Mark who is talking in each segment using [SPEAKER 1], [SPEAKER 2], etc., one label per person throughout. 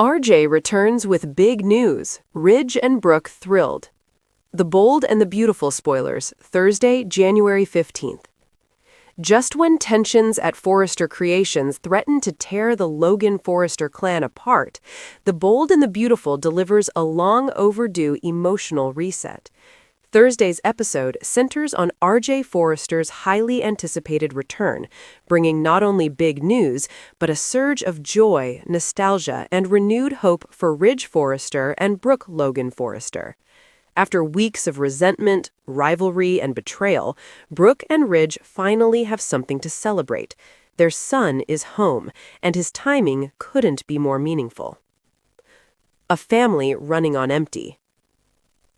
[SPEAKER 1] RJ returns with big news. Ridge and Brooke thrilled. The Bold and the Beautiful spoilers, Thursday, January 15th. Just when tensions at Forrester Creations threaten to tear the Logan Forrester clan apart, The Bold and the Beautiful delivers a long overdue emotional reset. Thursday's episode centers on R.J. Forrester's highly anticipated return, bringing not only big news, but a surge of joy, nostalgia, and renewed hope for Ridge Forrester and Brooke Logan Forrester. After weeks of resentment, rivalry, and betrayal, Brooke and Ridge finally have something to celebrate. Their son is home, and his timing couldn't be more meaningful. A family running on empty.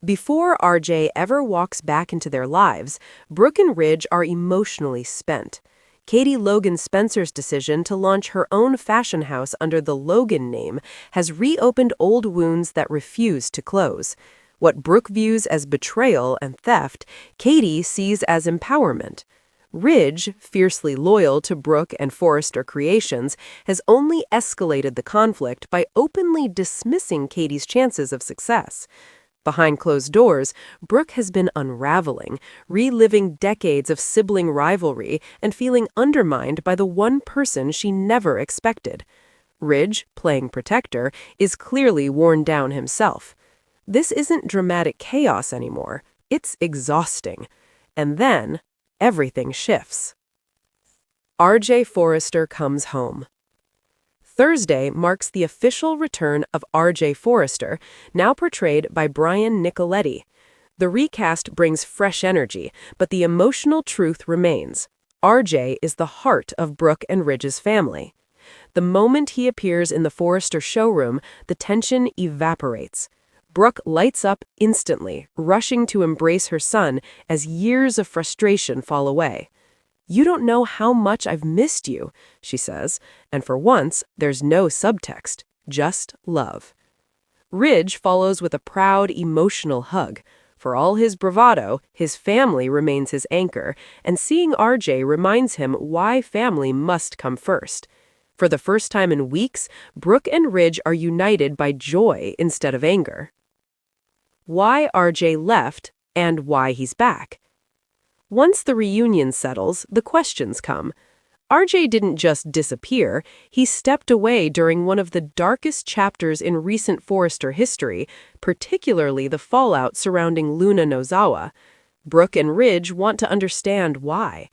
[SPEAKER 1] Before RJ ever walks back into their lives, Brooke and Ridge are emotionally spent. Katie Logan Spencer's decision to launch her own fashion house under the Logan name has reopened old wounds that refuse to close. What Brooke views as betrayal and theft, Katie sees as empowerment. Ridge, fiercely loyal to Brooke and Forrester Creations, has only escalated the conflict by openly dismissing Katie's chances of success. Behind closed doors, Brooke has been unraveling, reliving decades of sibling rivalry and feeling undermined by the one person she never expected. Ridge, playing protector, is clearly worn down himself. This isn't dramatic chaos anymore. It's exhausting. And then, everything shifts. R.J. Forrester comes home. Thursday marks the official return of R.J. Forrester, now portrayed by Brian Nicoletti. The recast brings fresh energy, but the emotional truth remains. R.J. is the heart of Brooke and Ridge's family. The moment he appears in the Forrester showroom, the tension evaporates. Brooke lights up instantly, rushing to embrace her son as years of frustration fall away. "You don't know how much I've missed you," she says, and for once, there's no subtext, just love. Ridge follows with a proud, emotional hug. For all his bravado, his family remains his anchor, and seeing RJ reminds him why family must come first. For the first time in weeks, Brooke and Ridge are united by joy instead of anger. Why RJ left and why he's back. Once the reunion settles, the questions come. RJ didn't just disappear, he stepped away during one of the darkest chapters in recent Forrester history, particularly the fallout surrounding Luna Nozawa. Brooke and Ridge want to understand why.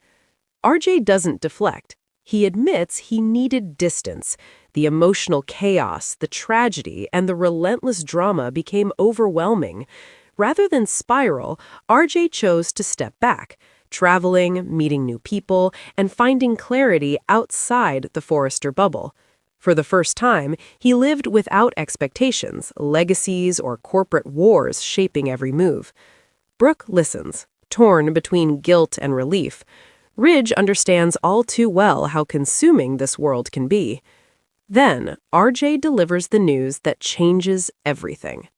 [SPEAKER 1] RJ doesn't deflect. He admits he needed distance. The emotional chaos, the tragedy, and the relentless drama became overwhelming. Rather than spiral, RJ chose to step back, traveling, meeting new people, and finding clarity outside the Forrester bubble. For the first time, he lived without expectations, legacies, or corporate wars shaping every move. Brooke listens, torn between guilt and relief. Ridge understands all too well how consuming this world can be. Then, RJ delivers the news that changes everything.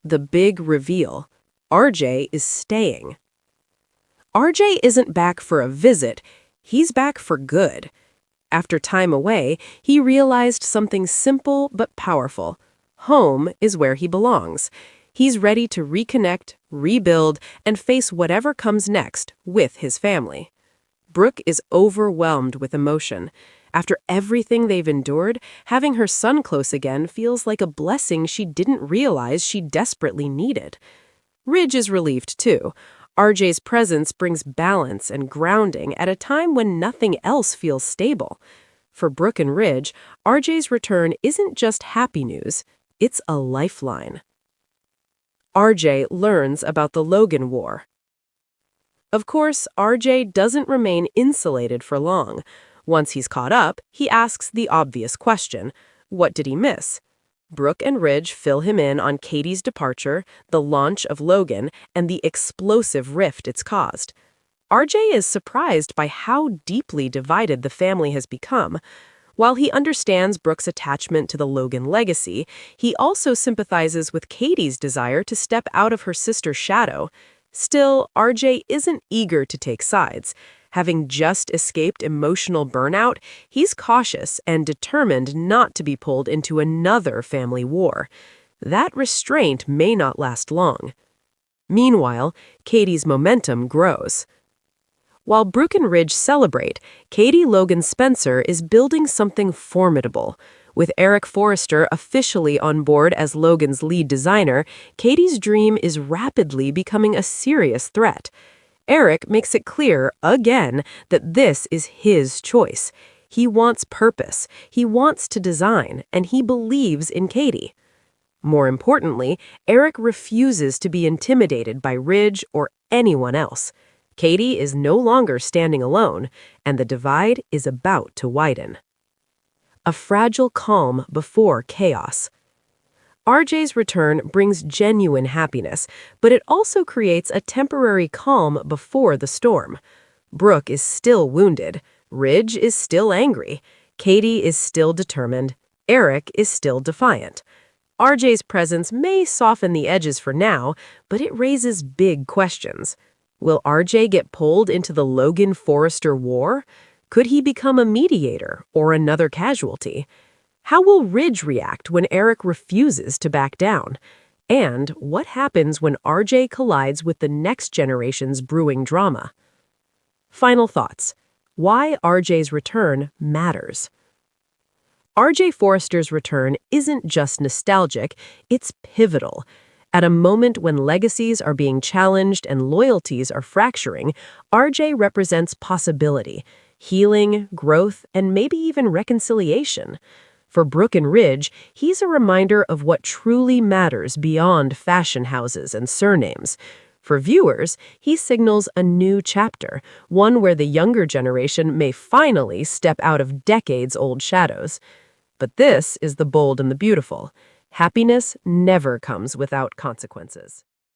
[SPEAKER 1] The big reveal. RJ is staying. RJ isn't back for a visit, he's back for good. After time away, he realized something simple but powerful. Home is where he belongs. He's ready to reconnect, rebuild, and face whatever comes next with his family. Brooke is overwhelmed with emotion. After everything they've endured, having her son close again feels like a blessing she didn't realize she desperately needed. Ridge is relieved too. RJ's presence brings balance and grounding at a time when nothing else feels stable. For Brooke and Ridge, RJ's return isn't just happy news, it's a lifeline. RJ learns about the Logan War. Of course, RJ doesn't remain insulated for long. Once he's caught up, he asks the obvious question: what did he miss? Brooke and Ridge fill him in on Katie's departure, the launch of Logan, and the explosive rift it's caused. RJ is surprised by how deeply divided the family has become. While he understands Brooke's attachment to the Logan legacy, he also sympathizes with Katie's desire to step out of her sister's shadow. Still, RJ isn't eager to take sides. Having just escaped emotional burnout, he's cautious and determined not to be pulled into another family war. That restraint may not last long. Meanwhile, Katie's momentum grows. While Brooke and Ridge celebrate, Katie Logan Spencer is building something formidable. With Eric Forrester officially on board as Logan's lead designer, Katie's dream is rapidly becoming a serious threat. Eric makes it clear, again, that this is his choice. He wants purpose, he wants to design, and he believes in Katie. More importantly, Eric refuses to be intimidated by Ridge or anyone else. Katie is no longer standing alone, and the divide is about to widen. A fragile calm before chaos. RJ's return brings genuine happiness, but it also creates a temporary calm before the storm. Brooke is still wounded, Ridge is still angry, Katie is still determined, Eric is still defiant. RJ's presence may soften the edges for now, but it raises big questions. Will RJ get pulled into the Logan-Forrester war? Could he become a mediator or another casualty? How will Ridge react when Eric refuses to back down? And what happens when RJ collides with the next generation's brewing drama? Final thoughts. Why RJ's return matters. RJ Forrester's return isn't just nostalgic, it's pivotal. At a moment when legacies are being challenged and loyalties are fracturing, RJ represents possibility, healing, growth, and maybe even reconciliation. For Brooke and Ridge, he's a reminder of what truly matters beyond fashion houses and surnames. For viewers, he signals a new chapter, one where the younger generation may finally step out of decades-old shadows. But this is the bold and the beautiful. Happiness never comes without consequences.